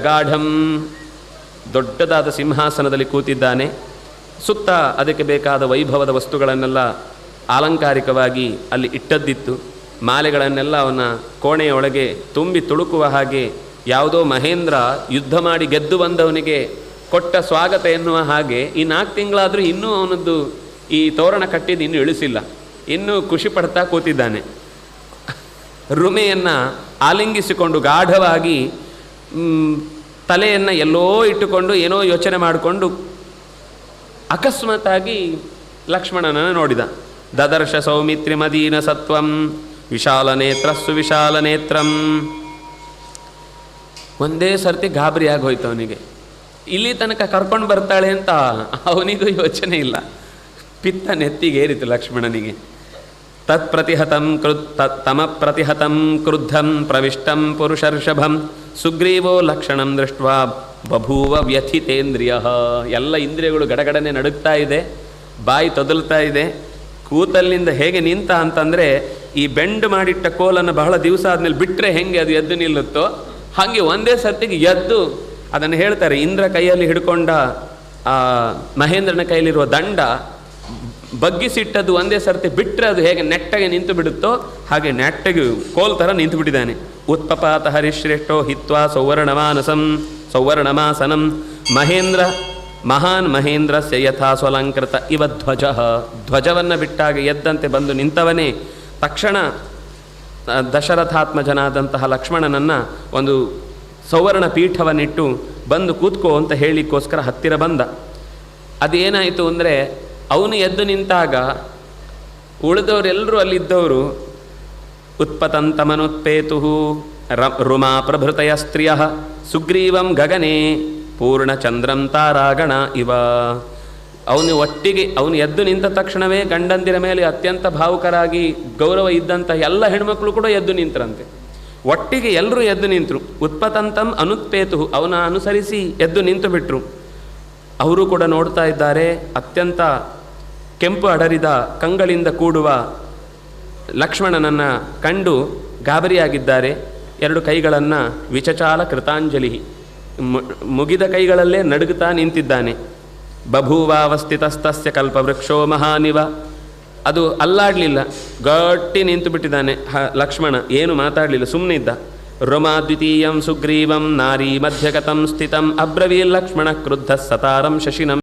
ಗಾಢಂ ದೊಡ್ಡದಾದ ಸಿಂಹಾಸನದಲ್ಲಿ ಕೂತಿದ್ದಾನೆ. ಸುತ್ತ ಅದಕ್ಕೆ ಬೇಕಾದ ವೈಭವದ ವಸ್ತುಗಳನ್ನೆಲ್ಲ ಆಲಂಕಾರಿಕವಾಗಿ ಅಲ್ಲಿ ಇಟ್ಟದ್ದಿತ್ತು. ಮಾಲೆಗಳನ್ನೆಲ್ಲ ಅವನ ಕೋಣೆಯ ಒಳಗೆ ತುಂಬಿ ತುಳುಕುವ ಹಾಗೆ ಯಾವುದೋ ಮಹೇಂದ್ರ ಯುದ್ಧ ಮಾಡಿ ಗೆದ್ದು ಬಂದವನಿಗೆ ಕೊಟ್ಟ ಸ್ವಾಗತ ಎನ್ನುವ ಹಾಗೆ ಈ 4 ತಿಂಗಳಾದರೂ ಇನ್ನೂ ಅವನದ್ದು ಈ ತೋರಣ ಕಟ್ಟಿದ್ದು ಇನ್ನೂ ಇಳಿಸಿಲ್ಲ. ಇನ್ನೂ ಖುಷಿ ಪಡ್ತಾ ಕೂತಿದ್ದಾನೆ. ರುಮೆಯನ್ನು ಆಲಿಂಗಿಸಿಕೊಂಡು ಗಾಢವಾಗಿ ತಲೆಯನ್ನು ಎಲ್ಲೋ ಇಟ್ಟುಕೊಂಡು ಏನೋ ಯೋಚನೆ ಮಾಡಿಕೊಂಡು ಅಕಸ್ಮಾತ್ತಾಗಿ ಲಕ್ಷ್ಮಣನನ್ನು ನೋಡಿದ. ದದರ್ಶ ಸೌಮಿತ್ರಿ ಮದೀನ ಸತ್ವಂ ವಿಶಾಲನೇತ್ರಸ್ಸು ವಿಶಾಲನೇತ್ರಂ. ಒಂದೇ ಸರ್ತಿ ಗಾಬರಿಯಾಗಿ ಹೋಯ್ತು ಅವನಿಗೆ. ಇಲ್ಲಿ ತನಕ ಕರ್ಕೊಂಡು ಬರ್ತಾಳೆ ಅಂತ ಅವನಿಗೂ ಯೋಚನೆ ಇಲ್ಲ. ಪಿತ್ತ ನೆತ್ತಿಗೇರಿತು ಲಕ್ಷ್ಮಣನಿಗೆ. ತತ್ಪ್ರತಿಹತಂ ತಮ ಪ್ರತಿಹತಂ ಕ್ರುದ್ಧಂ ಪ್ರವಿಷ್ಟಂ ಪುರುಷರ್ಷಭಂ ಸುಗ್ರೀವೋ ಲಕ್ಷಣಂ ದೃಷ್ಟ್ವಾ ಬಭೂವ ವ್ಯಥಿತೇಂದ್ರಿಯ. ಎಲ್ಲ ಇಂದ್ರಿಯಗಳು ಗಡಗಡನೆ ನಡುಗ್ತಾ ಇದೆ, ಬಾಯಿ ತೊದಲ್ತಾ ಇದೆ. ಕೂತಲ್ಲಿಂದ ಹೇಗೆ ನಿಂತ ಅಂತಂದರೆ ಈ ಬೆಂಡ್ ಮಾಡಿಟ್ಟ ಕೋಲನ್ನು ಬಹಳ ದಿವಸ ಆದಮೇಲೆ ಬಿಟ್ಟರೆ ಹೆಂಗೆ ಅದು ಎದ್ದು ನಿಲ್ಲುತ್ತೋ ಹಾಗೆ ಒಂದೇ ಸರ್ತಿಗೆ ಎದ್ದು ಅದನ್ನು ಹೇಳ್ತಾರೆ. ಇಂದ್ರ ಕೈಯಲ್ಲಿ ಹಿಡ್ಕೊಂಡ ಮಹೇಂದ್ರನ ಕೈಯಲ್ಲಿರುವ ದಂಡ ಬಗ್ಗಿಸಿಟ್ಟದ್ದು ಒಂದೇ ಸರ್ತಿ ಬಿಟ್ಟರೆ ಅದು ಹೇಗೆ ನೆಟ್ಟಗೆ ನಿಂತು ಬಿಡುತ್ತೋ ಹಾಗೆ ನೆಟ್ಟಗೆ ಕೋಲ್ ಥರ ನಿಂತು ಬಿಟ್ಟಿದ್ದಾನೆ. ಉತ್ಪಪಾತ ಹರಿಶ್ರೇಷ್ಠೋ ಹಿತ್ವಾ ಸೌವರ್ಣಮಾಸನಂ ಮಹೇಂದ್ರ ಮಹಾನ್ ಮಹೇಂದ್ರಸ್ಯ ಯಥಾ ಸ್ವಲಂಕೃತ ಇವ ಧ್ವಜ. ಧ್ವಜವನ್ನು ಬಿಟ್ಟಾಗ ಎದ್ದಂತೆ ಬಂದು ನಿಂತವನೇ ತಕ್ಷಣ ದಶರಥಾತ್ಮಜನಾದಂತಹ ಲಕ್ಷ್ಮಣನನ್ನು ಒಂದು ಸೌವರ್ಣ ಪೀಠವನ್ನಿಟ್ಟು ಬಂದು ಕೂತ್ಕೋ ಅಂತ ಹೇಳಿಕ್ಕೋಸ್ಕರ ಹತ್ತಿರ ಬಂದ. ಅದೇನಾಯಿತು ಅಂದರೆ ಅವನು ಎದ್ದು ನಿಂತಾಗ ಉಳಿದವರೆಲ್ಲರೂ ಅಲ್ಲಿದ್ದವರು ಉತ್ಪತಂತಮನುತ್ಪೇತು ರುಮಾ ಪ್ರಭೃತಯ ಸ್ತ್ರೀಯ ಸುಗ್ರೀವಂ ಗಗನೆ ಪೂರ್ಣಚಂದ್ರಂ ತಾರಾಗಣ ಇವ. ಅವನು ಎದ್ದು ನಿಂತ ತಕ್ಷಣವೇ ಗಂಡಂದಿರ ಮೇಲೆ ಅತ್ಯಂತ ಭಾವುಕರಾಗಿ ಗೌರವ ಇದ್ದಂಥ ಎಲ್ಲ ಹೆಣ್ಮಕ್ಳು ಕೂಡ ಎದ್ದು ನಿಂತರಂತೆ. ಒಟ್ಟಿಗೆ ಎಲ್ಲರೂ ಎದ್ದು ನಿಂತರು. ಉತ್ಪತಂತಂ ಅನುತ್ಪೇತು ಅವನ ಅನುಸರಿಸಿ ಎದ್ದು ನಿಂತು ಬಿಟ್ರು. ಅವರು ಕೂಡ ನೋಡ್ತಾ ಇದ್ದಾರೆ. ಅತ್ಯಂತ ಕೆಂಪು ಅಡರಿದ ಕಂಗಳಿಂದ ಕೂಡುವ ಲಕ್ಷ್ಮಣನನ್ನು ಕಂಡು ಗಾಬರಿಯಾಗಿದ್ದಾರೆ. 2 ಕೈಗಳನ್ನು ವಿಚಚಾಲ ಕೃತಾಂಜಲಿ ಮುಗಿದ ಕೈಗಳಲ್ಲೇ ನಡುಗುತ್ತಾ ನಿಂತಿದ್ದಾನೆ. ಬಭೂವಾವಸ್ಥಿತಸ್ತಸ್ಯ ಕಲ್ಪವೃಕ್ಷೋ ಮಹಾನಿವ. ಅದು ಅಲ್ಲಾಡಲಿಲ್ಲ, ಗಟ್ಟಿ ನಿಂತು ಬಿಟ್ಟಿದ್ದಾನೆ ಲಕ್ಷ್ಮಣ. ಏನು ಮಾತಾಡಲಿಲ್ಲ, ಸುಮ್ಮನೆ ಇದ್ದ. ರುಮಾ ದ್ವಿತೀಯಂ ಸುಗ್ರೀವಂ ನಾರೀ ಮಧ್ಯಗತಂ ಸ್ಥಿತಂ ಅಬ್ರವೀಲ್ ಲಕ್ಷ್ಮಣ ಕ್ರುದ್ಧ ಸತಾರಂ ಶಶಿನಂ